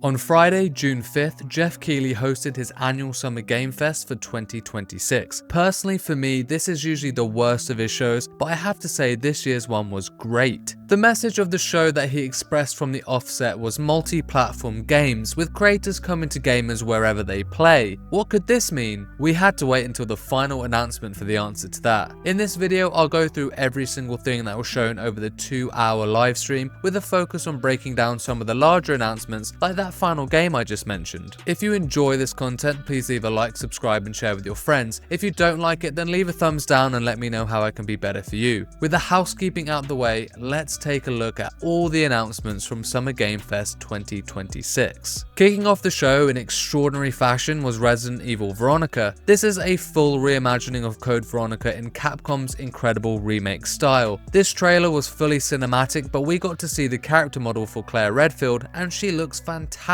On Friday, June 5th, Jeff Keighley hosted his annual Summer Game Fest for 2026. Personally, for me, this is usually the worst of his shows, but I have to say this year's one was great. The message of the show that he expressed from the offset was multi-platform games, with creators coming to gamers wherever they play. What could this mean? We had to wait until the final announcement for the answer to that. In this video, I'll go through every single thing that was shown over the 2-hour live stream, with a focus on breaking down some of the larger announcements, like that final game I just mentioned. If you enjoy this content, please leave a like, subscribe and share with your friends. If you don't like it, then leave a thumbs down and let me know how I can be better for you. With the housekeeping out the way, let's take a look at all the announcements from Summer Game Fest 2026. Kicking off the show in extraordinary fashion was Resident Evil Veronica. This is a full reimagining of Code Veronica in Capcom's incredible remake style. This trailer was fully cinematic, but we got to see the character model for Claire Redfield and she looks fantastic.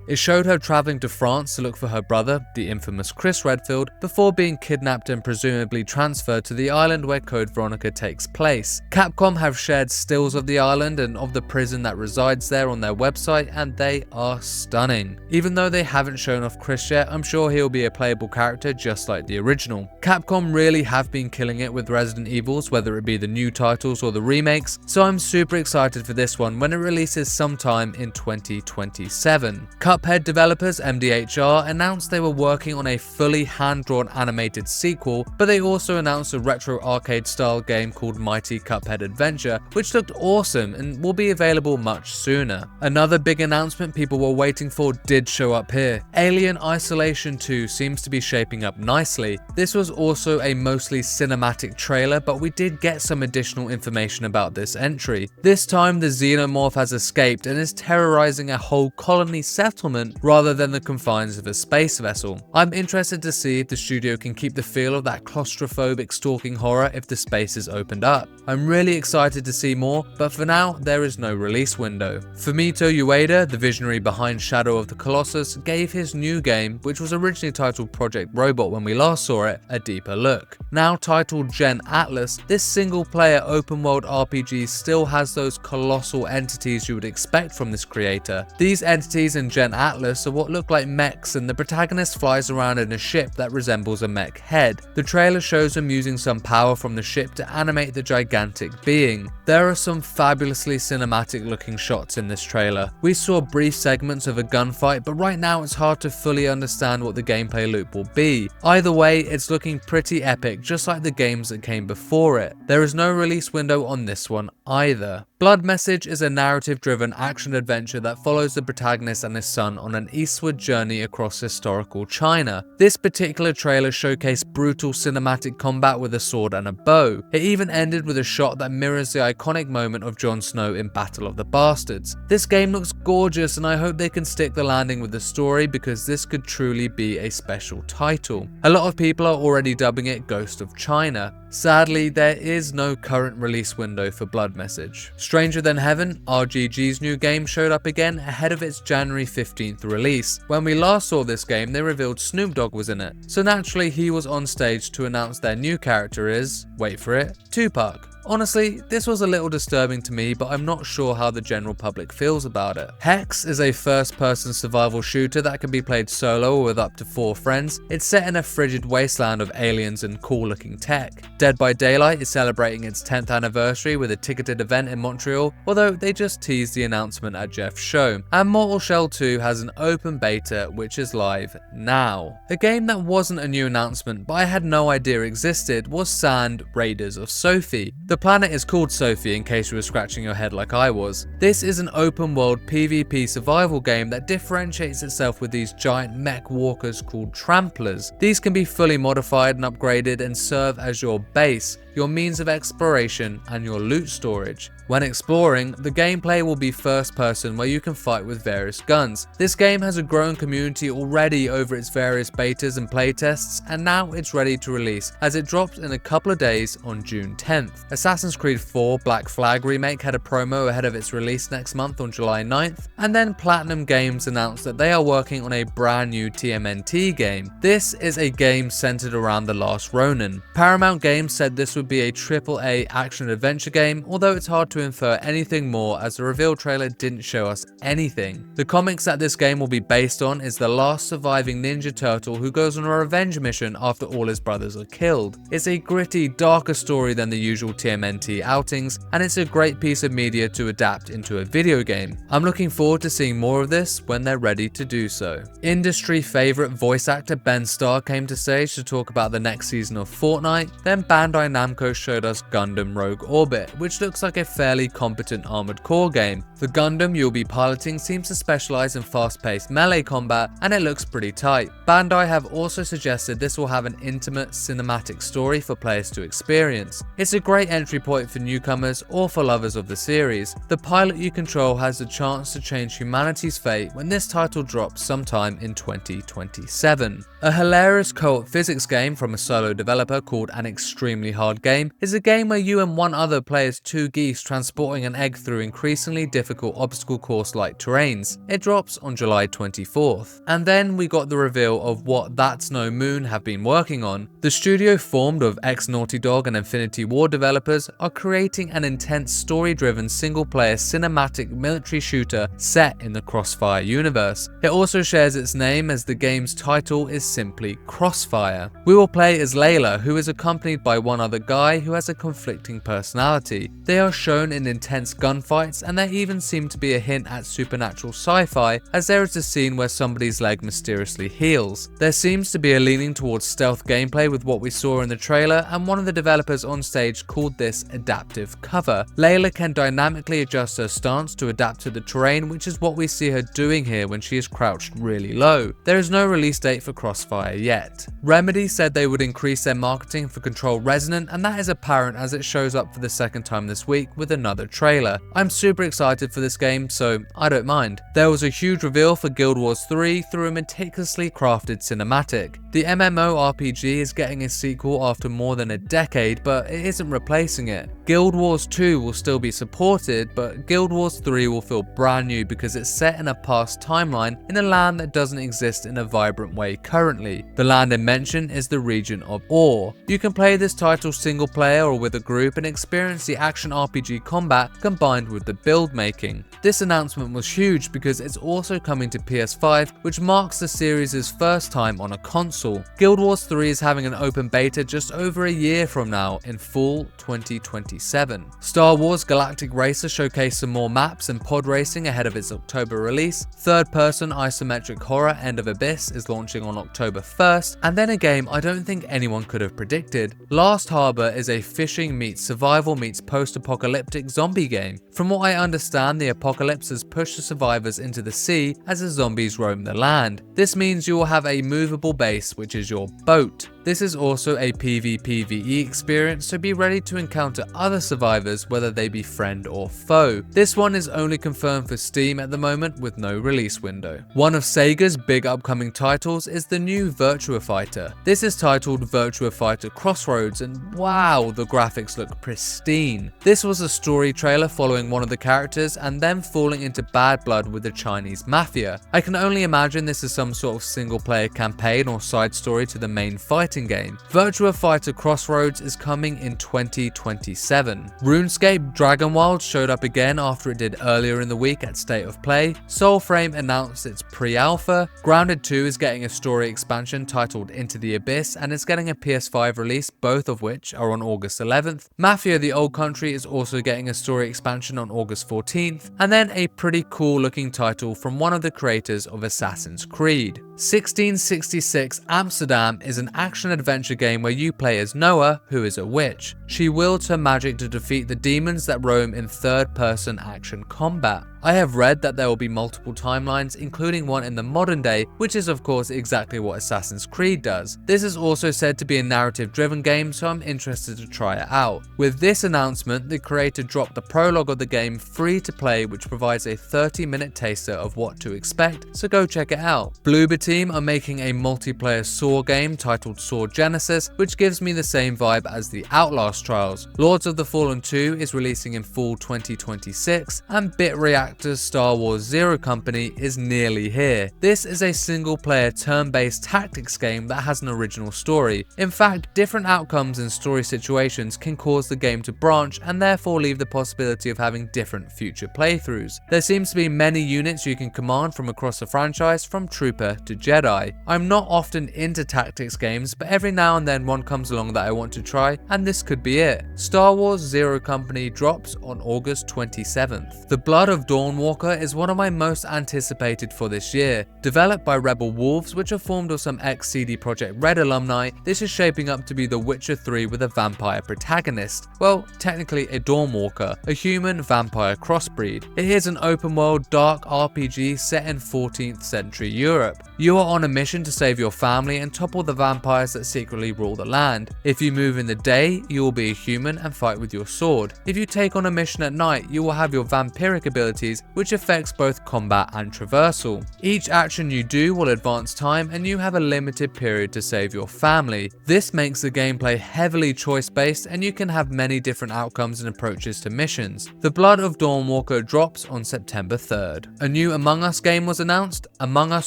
It showed her traveling to France to look for her brother, the infamous Chris Redfield, before being kidnapped and presumably transferred to the island where Code Veronica takes place. Capcom have shared stills of the island and of the prison that resides there on their website, and they are stunning. Even though they haven't shown off Chris yet, I'm sure he'll be a playable character just like the original. Capcom really have been killing it with Resident Evils, whether it be the new titles or the remakes, so I'm super excited for this one when it releases sometime in 2027. Cuphead developers MDHR announced they were working on a fully hand-drawn animated sequel, but they also announced a retro arcade-style game called Mighty Cuphead Adventure, which looked awesome and will be available much sooner. Another big announcement people were waiting for did show up here. Alien Isolation 2 seems to be shaping up nicely. This was also a mostly cinematic trailer, but we did get some additional information about this entry. This time the xenomorph has escaped and is terrorizing a whole colony settlement rather than the confines of a space vessel. I'm interested to see if the studio can keep the feel of that claustrophobic stalking horror if the space is opened up. I'm really excited to see more, but for now there is no release window. Fumito Ueda, the visionary behind Shadow of the Colossus, gave his new game, which was originally titled Project Robot when we last saw it, a deeper look. Now titled Gen Atlas, this single-player open-world RPG still has those colossal entities you would expect from this creator. These entities in Gen Atlas are what look like mechs, and the protagonist flies around in a ship that resembles a mech head. The trailer shows him using some power from the ship to animate the gigantic being. There are some fabulously cinematic looking shots in this trailer. We saw brief segments of a gunfight, but right now it's hard to fully understand what the gameplay loop will be. Either way, it's looking pretty epic, just like the games that came before it. There is no release window on this one either. Blood Message is a narrative-driven action-adventure that follows the protagonist and his son on an eastward journey across historical China. This particular trailer showcased brutal cinematic combat with a sword and a bow. It even ended with a shot that mirrors the iconic moment of Jon Snow in Battle of the Bastards. This game looks gorgeous, and I hope they can stick the landing with the story, because this could truly be a special title. A lot of people are already dubbing it Ghost of China. Sadly, there is no current release window for Blood Message. Stranger Than Heaven, RGG's new game, showed up again ahead of its January 15th release. When we last saw this game, they revealed Snoop Dogg was in it, so naturally he was on stage to announce their new character is, wait for it, Tupac. Honestly, this was a little disturbing to me, but I'm not sure how the general public feels about it. Hex is a first-person survival shooter that can be played solo or with up to 4 friends. It's set in a frigid wasteland of aliens and cool-looking tech. Dead by Daylight is celebrating its 10th anniversary with a ticketed event in Montreal, although they just teased the announcement at Jeff's show. And Mortal Shell 2 has an open beta, which is live now. A game that wasn't a new announcement, but I had no idea existed, was Sand Raiders of Sophie. The planet is called Sophie, in case you were scratching your head like I was. This is an open world PvP survival game that differentiates itself with these giant mech walkers called tramplers. These can be fully modified and upgraded and serve as your base, your means of exploration, and your loot storage. When exploring, the gameplay will be first person, where you can fight with various guns. This game has a growing community already over its various betas and playtests, and now it's ready to release, as it drops in a couple of days on June 10th. Assassin's Creed 4 Black Flag Remake had a promo ahead of its release next month on July 9th, and then Platinum Games announced that they are working on a brand new TMNT game. This is a game centered around The Last Ronin. Paramount Games said this would be a AAA action-adventure game, although it's hard to to infer anything more as the reveal trailer didn't show us anything. The comics that this game will be based on is the last surviving Ninja Turtle who goes on a revenge mission after all his brothers are killed. It's a gritty, darker story than the usual TMNT outings, and it's a great piece of media to adapt into a video game. I'm looking forward to seeing more of this when they're ready to do so. Industry favourite voice actor Ben Starr came to stage to talk about the next season of Fortnite. Then Bandai Namco showed us Gundam Rogue Orbit, which looks like a fairly competent armoured core game. The Gundam you'll be piloting seems to specialise in fast-paced melee combat, and it looks pretty tight. Bandai have also suggested this will have an intimate cinematic story for players to experience. It's a great entry point for newcomers or for lovers of the series. The pilot you control has the chance to change humanity's fate when this title drops sometime in 2027. A hilarious co-op physics game from a solo developer called An Extremely Hard Game is a game where you and one other play as two geese transporting an egg through increasingly difficult obstacle course-like terrains. It drops on July 24th. And then we got the reveal of what That's No Moon have been working on. The studio, formed of ex-Naughty Dog and Infinity Ward developers, are creating an intense story-driven single-player cinematic military shooter set in the Crossfire universe. It also shares its name as the game's title is simply Crossfire. We will play as Layla, who is accompanied by one other guy who has a conflicting personality. They are shown in intense gunfights, and there even seemed to be a hint at supernatural sci-fi, as there is a scene where somebody's leg mysteriously heals. There seems to be a leaning towards stealth gameplay with what we saw in the trailer, and one of the developers on stage called this adaptive cover. Layla can dynamically adjust her stance to adapt to the terrain, which is what we see her doing here when she is crouched really low. There is no release date for Crossfire yet. Remedy said they would increase their marketing for Control Resonant, and that is apparent as it shows up for the second time this week with another trailer. I'm super excited for this game, so I don't mind. There was a huge reveal for Guild Wars 3 through a meticulously crafted cinematic. The MMORPG is getting a sequel after more than a decade, but it isn't replacing it. Guild Wars 2 will still be supported, but Guild Wars 3 will feel brand new because it's set in a past timeline in a land that doesn't exist in a vibrant way currently. The land in mention is the region of Or. You can play this title single player or with a group and experience the action RPG combat combined with the build making. This announcement was huge because it's also coming to PS5, which marks the series' first time on a console. Guild Wars 3 is having an open beta just over a year from now in fall 2027. Star Wars Galactic Racer showcased some more maps and pod racing ahead of its October release. Third-person isometric horror End of Abyss is launching on October 1st, and then a game I don't think anyone could have predicted. Last Harbour is a fishing meets survival meets post-apocalyptic zombie game. From what I understand, the apocalypse has pushed the survivors into the sea as the zombies roam the land. This means you will have a movable base, which is your boat. This is also a PvPvE experience, so be ready to encounter other survivors, whether they be friend or foe. This one is only confirmed for Steam at the moment with no release window. One of Sega's big upcoming titles is the new Virtua Fighter. This is titled Virtua Fighter Crossroads, and wow, the graphics look pristine. This was a story trailer following one of the characters and then falling into bad blood with the Chinese mafia. I can only imagine this is some sort of single player campaign or side story to the main fighting game. Virtua Fighter Crossroads is coming in 2027. RuneScape Dragonwild showed up again after it did earlier in the week at State of Play. Soulframe announced its pre-alpha. Grounded 2 is getting a story expansion titled Into the Abyss, and it's getting a PS5 release, both of which are on August 11th. Mafia the Old Country is also getting a story expansion on August 14th, and then a pretty cool looking title from one of the creators of Assassin's Creed. 1666 Amsterdam is an action-adventure game where you play as Noah, who is a witch. She wields her magic to defeat the demons that roam in third-person action combat. I have read that there will be multiple timelines, including one in the modern day, which is of course exactly what Assassin's Creed does. This is also said to be a narrative-driven game, so I'm interested to try it out. With this announcement, the creator dropped the prologue of the game free to play, which provides a 30-minute taster of what to expect, so go check it out. Bloober Team are making a multiplayer Saw game titled Saw Genesis, which gives me the same vibe as the Outlast trials. Lords of the Fallen 2 is releasing in fall 2026, and Bit Reaction actors Star Wars Zero Company is nearly here. This is a single-player turn-based tactics game that has an original story. In fact, different outcomes in story situations can cause the game to branch and therefore leave the possibility of having different future playthroughs. There seems to be many units you can command from across the franchise, from Trooper to Jedi. I'm not often into tactics games, but every now and then one comes along that I want to try, and this could be it. Star Wars Zero Company drops on August 27th. The Blood of Dawnwalker is one of my most anticipated for this year. Developed by Rebel Wolves, which are formed of some ex-CD Projekt Red alumni, this is shaping up to be The Witcher 3 with a vampire protagonist. Well, technically a Dawnwalker, a human-vampire crossbreed. It is an open-world dark RPG set in 14th century Europe. You are on a mission to save your family and topple the vampires that secretly rule the land. If you move in the day, you will be a human and fight with your sword. If you take on a mission at night, you will have your vampiric abilities, which affects both combat and traversal. Each action you do will advance time, and you have a limited period to save your family. This makes the gameplay heavily choice-based, and you can have many different outcomes and approaches to missions. The Blood of Dawnwalker drops on September 3rd. A new Among Us game was announced. Among Us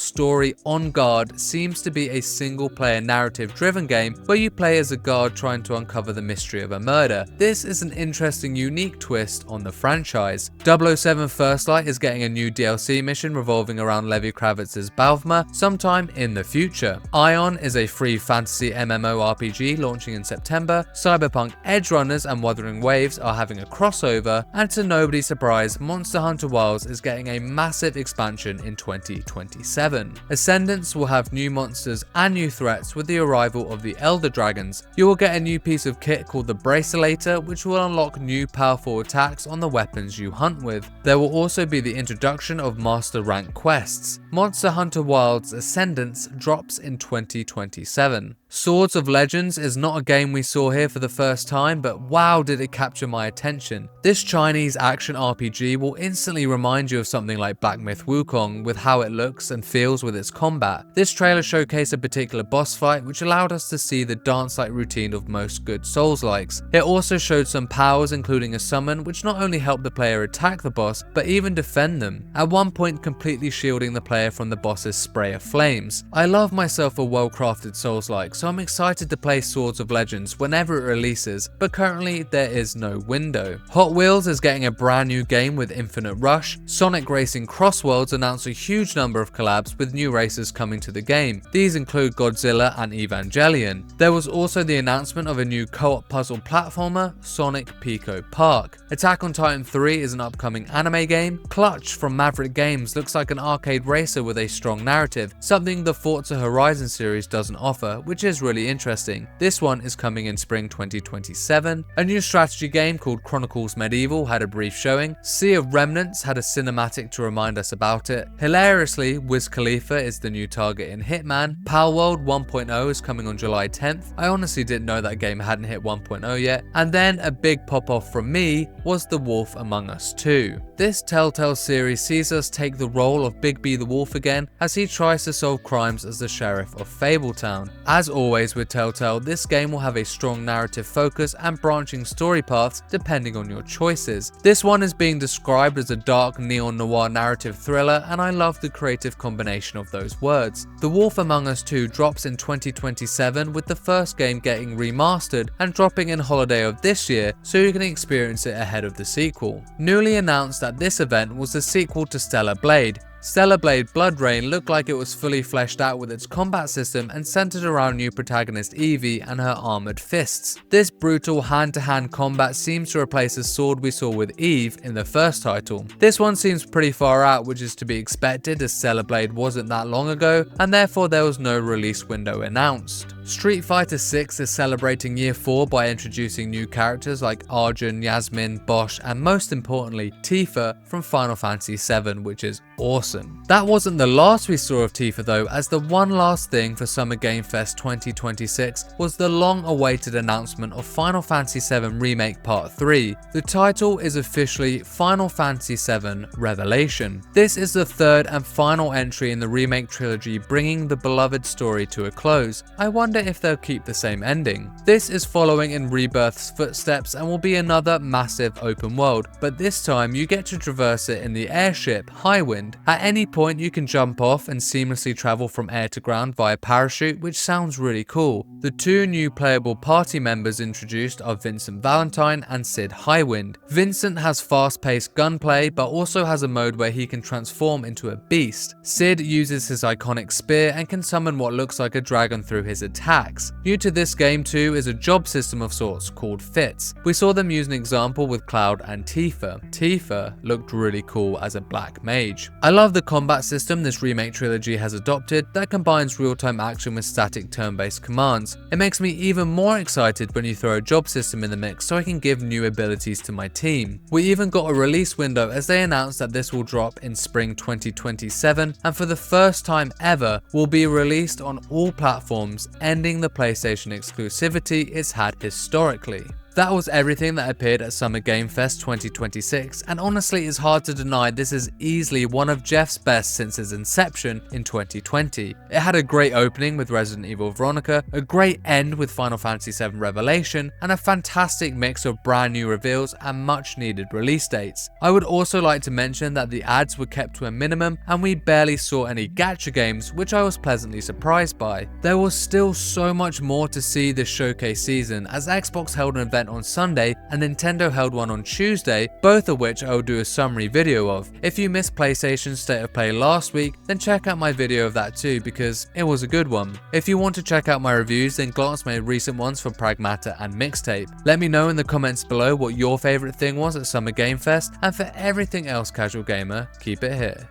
Story On Guard seems to be a single-player narrative-driven game where you play as a guard trying to uncover the mystery of a murder. This is an interesting, unique twist on the franchise. 007 First Light is getting a new DLC mission revolving around Levi Kravitz's Balthma sometime in the future. Ion is a free fantasy MMORPG launching in September. Cyberpunk Edgerunners and Wuthering Waves are having a crossover, and to nobody's surprise, Monster Hunter Wilds is getting a massive expansion in 2027. Ascendance will have new monsters and new threats with the arrival of the Elder Dragons. You will get a new piece of kit called the Bracelator, which will unlock new powerful attacks on the weapons you hunt with. There will also be the introduction of master rank quests. Monster Hunter Wilds Ascendance drops in 2027. Swords of Legends is not a game we saw here for the first time, but wow, did it capture my attention. This Chinese action RPG will instantly remind you of something like Black Myth Wukong with how it looks and feels with its combat. This trailer showcased a particular boss fight which allowed us to see the dance-like routine of most good Souls-likes. It also showed some powers, including a summon, which not only helped the player attack the boss, but even defend them, at one point completely shielding the player from the boss's spray of flames. I love myself a well-crafted Souls-like, so I'm excited to play Swords of Legends whenever it releases, but currently there is no window. Hot Wheels is getting a brand new game with Infinite Rush. Sonic Racing Crossroads announced a huge number of collabs with new races coming to the game. These include Godzilla and Evangelion. There was also the announcement of a new co-op puzzle platformer, Sonic Pico Park. Attack on Titan 3 is an upcoming anime game. Clutch from Maverick Games looks like an arcade racer with a strong narrative, something the Forza Horizon series doesn't offer, which is really interesting. This one is coming in spring 2027. A new strategy game called Chronicles Medieval had a brief showing. Sea of Remnants had a cinematic to remind us about it. Hilariously, Wiz Khalifa is the new target in Hitman. Palworld 1.0 is coming on July 10th. I honestly didn't know that game hadn't hit 1.0 yet. And then a big pop-off from me was The Wolf Among Us 2. This Telltale series sees us take the role of Big B the Wolf again as he tries to solve crimes as the sheriff of Fabletown. As always with Telltale, this game will have a strong narrative focus and branching story paths depending on your choices. This one is being described as a dark neo-noir narrative thriller, and I love the creative combination of those words. The Wolf Among Us 2 drops in 2027, with the first game getting remastered and dropping in holiday of this year so you can experience it ahead of the sequel. Newly announced at this event was the sequel to Stellar Blade. Stellar Blade Blood Rain looked like it was fully fleshed out with its combat system and centered around new protagonist Evie and her armored fists. This brutal hand-to-hand combat seems to replace the sword we saw with Eve in the first title. This one seems pretty far out, which is to be expected as Stellar Blade wasn't that long ago, and therefore there was no release window announced. Street Fighter 6 is celebrating year 4 by introducing new characters like Arjun, Yasmin, Bosch, and most importantly Tifa from Final Fantasy VII, which is awesome. That wasn't the last we saw of Tifa though, as the one last thing for Summer Game Fest 2026 was the long-awaited announcement of Final Fantasy VII Remake Part 3. The title is officially Final Fantasy VII Revelation. This is the third and final entry in the remake trilogy, bringing the beloved story to a close. I wonder if they'll keep the same ending. This is following in Rebirth's footsteps and will be another massive open world, but this time you get to traverse it in the airship Highwind. At any point you can jump off and seamlessly travel from air to ground via parachute, which sounds really cool. The two new playable party members introduced are Vincent Valentine and Sid Highwind. Vincent has fast-paced gunplay, but also has a mode where he can transform into a beast. Sid uses his iconic spear and can summon what looks like a dragon through his attacks. New to this game too is a job system of sorts called Fits. We saw them use an example with Cloud and Tifa. Tifa looked really cool as a black mage. I love the combat system this remake trilogy has adopted that combines real-time action with static turn-based commands. It makes me even more excited when you throw a job system in the mix so I can give new abilities to my team. We even got a release window as they announced that this will drop in spring 2027 and for the first time ever will be released on all platforms, ending the PlayStation exclusivity it's had historically. That was everything that appeared at Summer Game Fest 2026, and honestly it's hard to deny this is easily one of Jeff's best since its inception in 2020. It had a great opening with Resident Evil Veronica, a great end with Final Fantasy VII Revelation, and a fantastic mix of brand new reveals and much needed release dates. I would also like to mention that the ads were kept to a minimum and we barely saw any gacha games, which I was pleasantly surprised by. There was still so much more to see this showcase season, as Xbox held an event on Sunday and Nintendo held one on Tuesday, both of which I will do a summary video of. If you missed PlayStation's State of Play last week, then check out my video of that too because it was a good one. If you want to check out my reviews, then glance my recent ones for Pragmata and Mixtape. Let me know in the comments below what your favourite thing was at Summer Game Fest, and for everything else casual gamer, keep it here.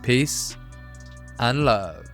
Peace and love.